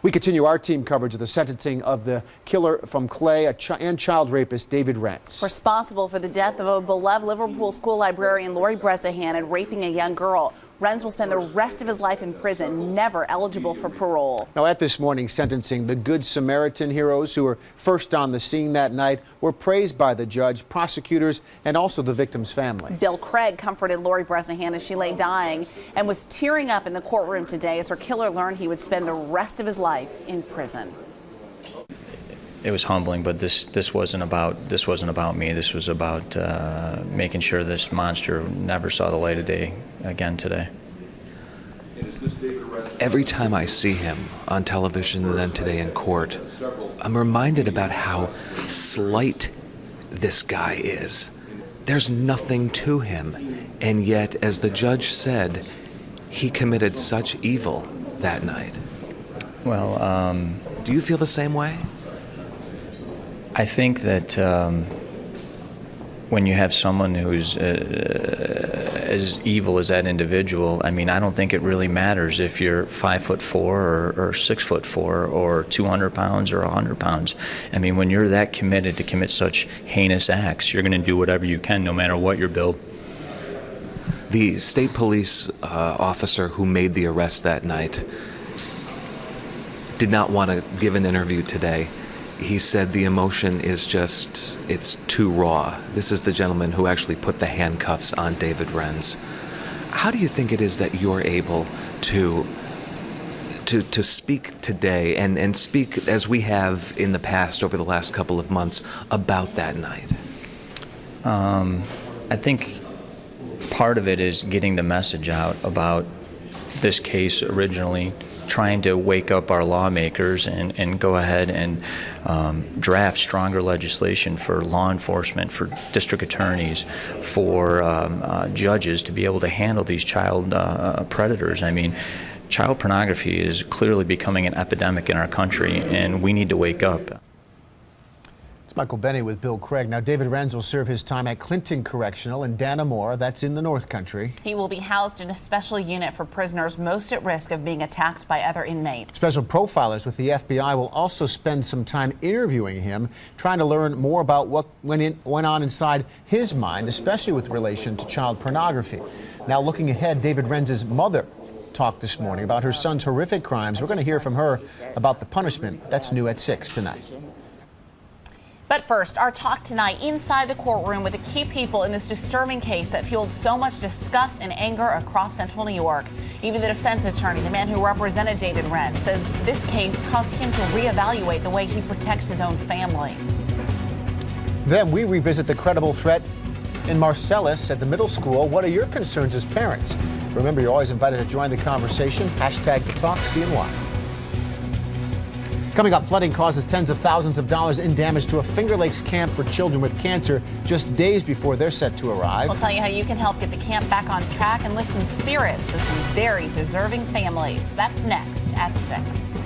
We continue our team coverage of the sentencing of the killer from Clay and child rapist David Renz. Responsible for the death of a beloved Liverpool school librarian, Lori Bresnahan, and raping a young girl. Renz will spend the rest of his life in prison, never eligible for parole. Now, at this morning's sentencing, the Good Samaritan heroes who were first on the scene that night were praised by the judge, prosecutors, and also the victim's family. Bill Craig comforted Lori Bresnahan as she lay dying and was tearing up in the courtroom today as her killer learned he would spend the rest of his life in prison. It was humbling, but this wasn't about me. This was about making sure this monster never saw the light of day again today. Every time I see him on television and then today in court, I'm reminded about how slight this guy is. There's nothing to him, and yet, as the judge said, he committed such evil that night. Well, do you feel the same way? I think that when you have someone who's as evil as that individual, I mean, I don't think it really matters if you're 5'4" or 6'4" or 200 pounds or 100 pounds. I mean, when you're that committed to commit such heinous acts, you're going to do whatever you can, no matter what your build. The state police officer who made the arrest that night did not want to give an interview today. He said the emotion is just, it's too raw. This is the gentleman who actually put the handcuffs on David Renz. How do you think it is that you're able to speak today and speak as we have in the past over the last couple of months about that night? I think part of it is getting the message out about this case originally, trying to wake up our lawmakers and go ahead and draft stronger legislation for law enforcement, for district attorneys, for judges to be able to handle these child predators. I mean, child pornography is clearly becoming an epidemic in our country, and we need to wake up. It's Michael Benny with Bill Craig. Now, David Renz will serve his time at Clinton Correctional in Dannemora. That's in the North Country. He will be housed in a special unit for prisoners most at risk of being attacked by other inmates. Special profilers with the FBI will also spend some time interviewing him, trying to learn more about what went on inside his mind, especially with relation to child pornography. Now, looking ahead, David Renz's mother talked this morning about her son's horrific crimes. We're going to hear from her about the punishment. That's new at 6 tonight. But first, our talk tonight inside the courtroom with the key people in this disturbing case that fueled so much disgust and anger across central New York. Even the defense attorney, the man who represented David Renz, says this case caused him to reevaluate the way he protects his own family. Then we revisit the credible threat in Marcellus at the middle school. What are your concerns as parents? Remember, you're always invited to join the conversation. #TheTalk, CNY. Coming up, flooding causes tens of thousands of dollars in damage to a Finger Lakes camp for children with cancer just days before they're set to arrive. We'll tell you how you can help get the camp back on track and lift some spirits of some very deserving families. That's next at 6.